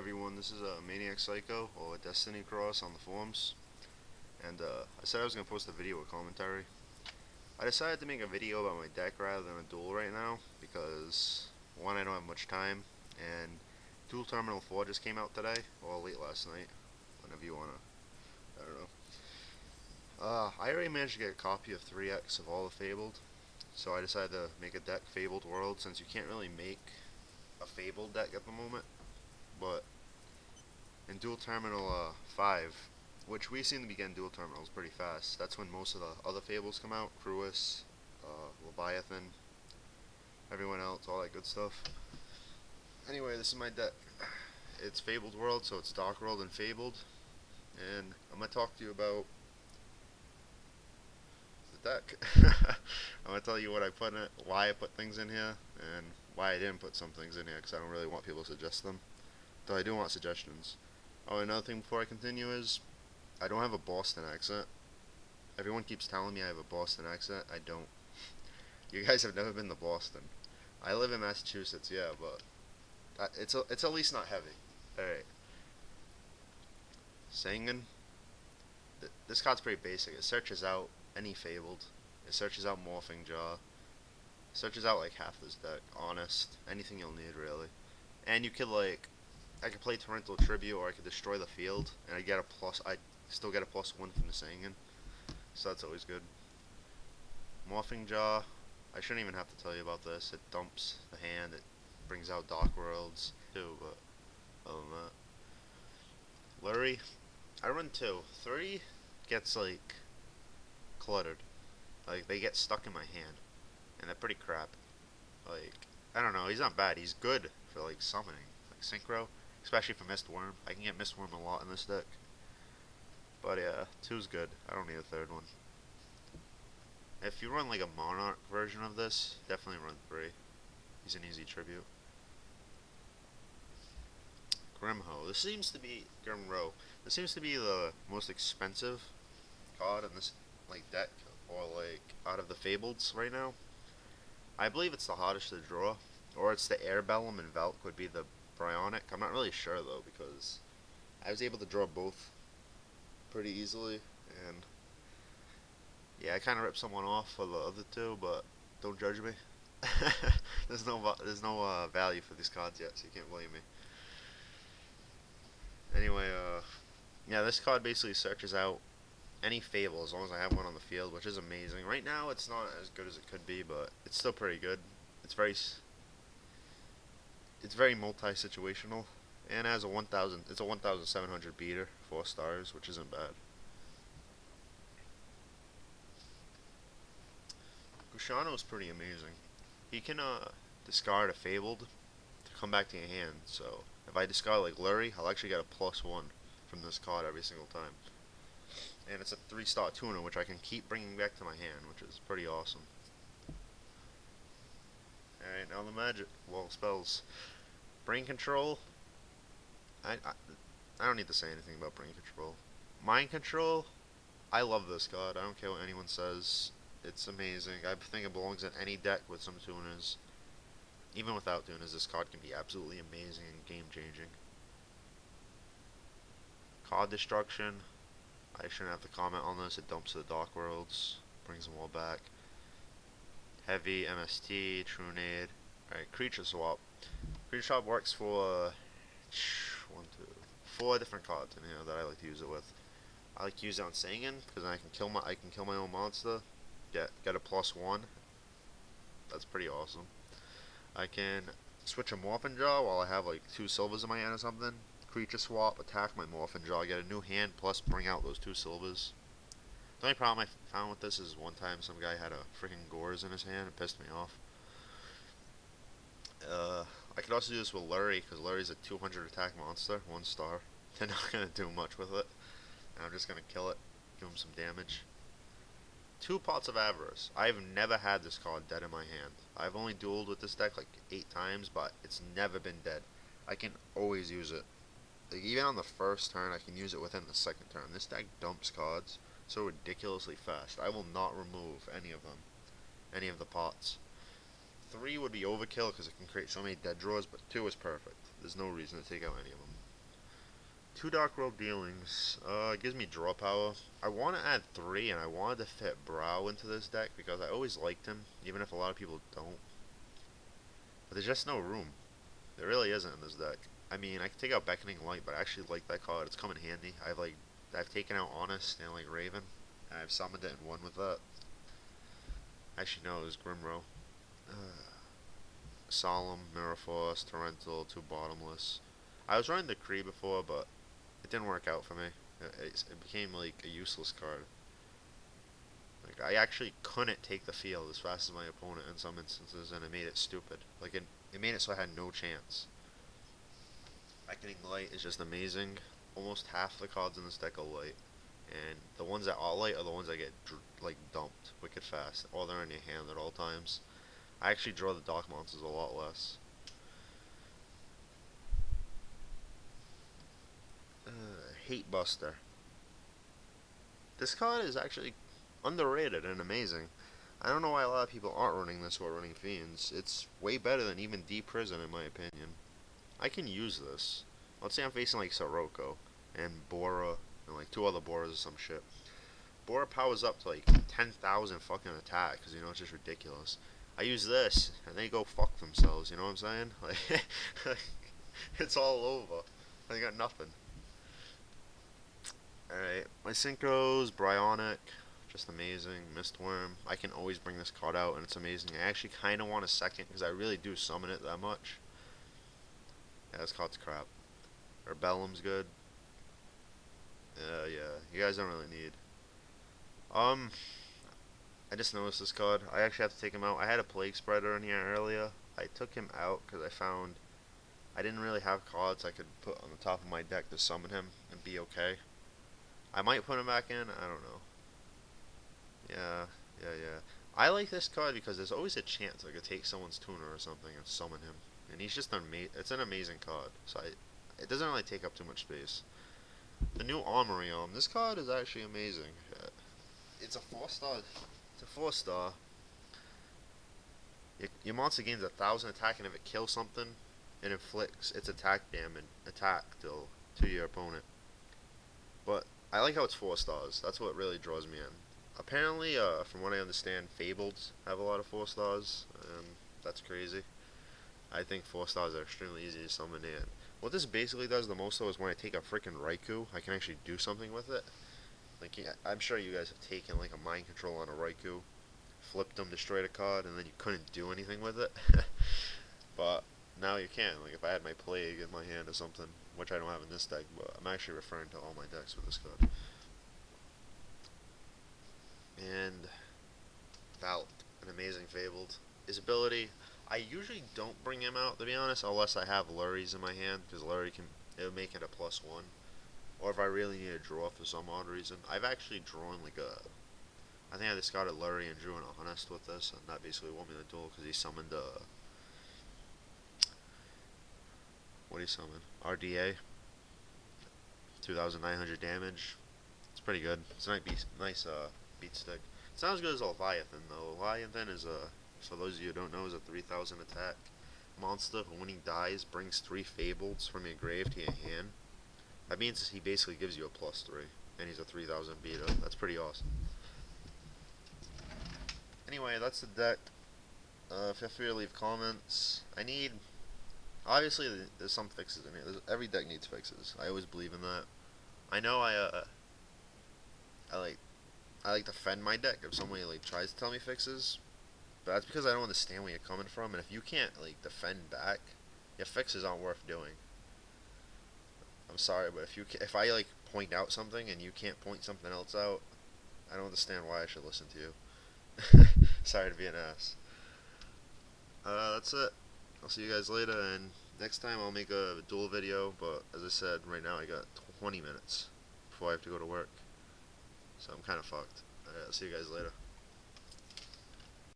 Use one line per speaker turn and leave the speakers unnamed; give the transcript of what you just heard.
everyone, this is Maniac Psycho, or Destiny Cross on the forums, and I said I was going to post a video with commentary. I decided to make a video about my deck rather than a duel right now, because, one, I don't have much time, and Dual Terminal 4 just came out today, or late last night, whenever you want to, I don't know. I already managed to get a copy of 3X of all the Fabled, so I decided to make a deck Fabled World, since you can't really make a Fabled deck at the moment, but in Dual Terminal 5, which we seem to be getting Dual Terminals pretty fast. That's when most of the other Fables come out. Cruis, Leviathan, everyone else, all that good stuff. Anyway, this is my deck. It's Fabled World, so it's Dark World and Fabled. And I'm going to talk to you about the deck. I'm going to tell you what I put in it, why I put things in here, and why I didn't put some things in here, because I don't really want people to suggest them. Though I do want suggestions. Oh, another thing before I continue is, I don't have a Boston accent. Everyone keeps telling me I have a Boston accent. I don't. You guys have never been to Boston. I live in Massachusetts, yeah, but it's at least not heavy. Alright. Singing. This card's pretty basic. It searches out any Fabled. It searches out Morphing Jaw. It searches out like half this deck. Honest. Anything you'll need, really. And you could like, I could play Torrential Tribute, or I could destroy the field, and I still get a +1 from the Singing, so that's always good. Morphing Jaw, I shouldn't even have to tell you about this. It dumps the hand, it brings out Dark Worlds too, but other than that. Lurie, I run 2. 3 gets like cluttered. Like they get stuck in my hand, and they're pretty crap. Like, I don't know, he's not bad, he's good for like summoning, like Synchro. Especially for Mistworm. I can get Mistworm a lot in this deck. But yeah, 2's good. I don't need a 3rd one. If you run like a Monarch version of this, definitely run 3. He's an easy tribute. Grimho. This seems to be Grimro. This seems to be the most expensive card in this like deck, or like out of the Fableds right now. I believe it's the hardest to draw, or it's the Airbellum and Velk would be the Bryonic. I'm not really sure though, because I was able to draw both pretty easily, and yeah, I kind of ripped someone off for the other 2, but don't judge me. there's no value for these cards yet, so you can't blame me. Anyway, yeah, this card basically searches out any Fable as long as I have one on the field, which is amazing. Right now, it's not as good as it could be, but it's still pretty good. It's very multi-situational, and has a 1,000. It's a 1,700 beater, 4 stars, which isn't bad. Kushano's pretty amazing. He can discard a Fabled to come back to your hand. So if I discard like Lurie, I'll actually get a +1 from this card every single time. And it's a 3-star tuner, which I can keep bringing back to my hand, which is pretty awesome. Alright, now the magic. Well, spells. Brain Control. I don't need to say anything about Brain Control. Mind Control. I love this card. I don't care what anyone says. It's amazing. I think it belongs in any deck with some tuners. Even without tuners, this card can be absolutely amazing and game-changing. Card Destruction. I shouldn't have to comment on this. It dumps the Dark Worlds. Brings them all back. Heavy, MST, Trunade. Alright, Creature Swap. Creature Swap works for 4 different cards in here that I like to use it with. I like to use it on Sangin, because I can kill my own monster. Get a +1. That's pretty awesome. I can switch a Morphin Jaw while I have like 2 silvers in my hand or something. Creature Swap, attack my Morphin Jaw, get a new hand, plus bring out those 2 silvers. The only problem I found with this is one time some guy had a freaking Gores in his hand. It pissed me off. I could also do this with Lurie, because Lurie's a 200 attack monster, 1 star. They're not going to do much with it. And I'm just going to kill it, give him some damage. 2 Pots of Avarice. I've never had this card dead in my hand. I've only dueled with this deck like 8 times, but it's never been dead. I can always use it. Like, even on the first turn, I can use it within the second turn. This deck dumps cards so ridiculously fast. I will not remove any of them. Any of the pots. 3 would be overkill because it can create so many dead draws, but 2 is perfect. There's no reason to take out any of them. Two Dark World dealings. It gives me draw power. I want to add three, and I wanted to fit Brow into this deck because I always liked him, even if a lot of people don't. But there's just no room. There really isn't in this deck. I mean, I can take out Beckoning Light, but I actually like that card. It's come in handy. I've taken out Honest and like Raven, and I've summoned it and won with that. Actually, no, it was Grimro. Solemn, Mirror Force, Torrential, two Bottomless. I was running the Kree before, but it didn't work out for me. It became like a useless card. Like I actually couldn't take the field as fast as my opponent in some instances, and it made it stupid. Like it made it so I had no chance. Reckoning Light is just amazing. Almost half the cards in this deck are light, and the ones that are light are the ones that get like dumped wicked fast, or they're in your hand at all times. I actually draw the Dark Monsters a lot less. Hate Buster. This card is actually underrated and amazing. I don't know why a lot of people aren't running this or running Fiends. It's way better than even Deep Prison in my opinion. I can use this. Let's say I'm facing like Sirocco and Bora and like two other Boras or some shit. Bora powers up to like 10,000 fucking attack because it's just ridiculous. I use this and they go fuck themselves. You know what I'm saying? Like, it's all over. I got nothing. Alright, my Synchros, Bryonic, just amazing. Mistworm, I can always bring this card out and it's amazing. I actually kind of want a second because I really do summon it that much. Yeah, this card's crap. Rebellum's good. Yeah, you guys don't really need. Um, I just noticed this card. I actually have to take him out. I had a Plague Spreader in here earlier. I took him out because I found I didn't really have cards I could put on the top of my deck to summon him and be okay. I might put him back in. I don't know. Yeah, yeah. I like this card because there's always a chance I could take someone's tuner or something and summon him. And he's just it's an amazing card. It doesn't really take up too much space. The new Armory this card is actually amazing. It's a 4-star. It's a 4-star. Your monster gains 1,000 attack, and if it kills something, it inflicts its attack to your opponent. But I like how it's 4 stars. That's what really draws me in. Apparently, from what I understand, Fabled have a lot of 4 stars. That's crazy. I think 4 stars are extremely easy to summon in. What this basically does the most though is when I take a freaking Raikou, I can actually do something with it. Like, yeah, I'm sure you guys have taken like a mind control on a Raikou, flipped them, destroyed a card, and then you couldn't do anything with it. But now you can. Like if I had my Plague in my hand or something, which I don't have in this deck, but I'm actually referring to all my decks with this card. And Fabled, an amazing Fabled. His ability, I usually don't bring him out to be honest, unless I have Lurries in my hand, because Lurry it'll make it a +1. Or if I really need a draw for some odd reason. I've actually drawn like I think I discarded Lurry and drew an Honest with this, and that basically won me the duel because he summoned what do you summon? RDA, 2,900 damage. It's pretty good. It's a nice beat stick. It's not as good as Leviathan though. Leviathan is for those of you who don't know, is a 3,000 attack monster who when he dies brings 3 Fableds from your grave to your hand. That means he basically gives you a +3, and he's a 3,000 beta. That's pretty awesome. Anyway, that's the deck. Feel free to leave comments. Obviously, there's some fixes in here. Every deck needs fixes. I always believe in that. I know I like to defend my deck if somebody like tries to tell me fixes, but that's because I don't understand where you're coming from. And if you can't like defend back, your fixes aren't worth doing. I'm sorry, but if I like point out something and you can't point something else out, I don't understand why I should listen to you. Sorry to be an ass. That's it. I'll see you guys later, and next time I'll make a duel video, but as I said, right now I got 20 minutes before I have to go to work, so I'm kind of fucked. Alright, I'll see you guys later.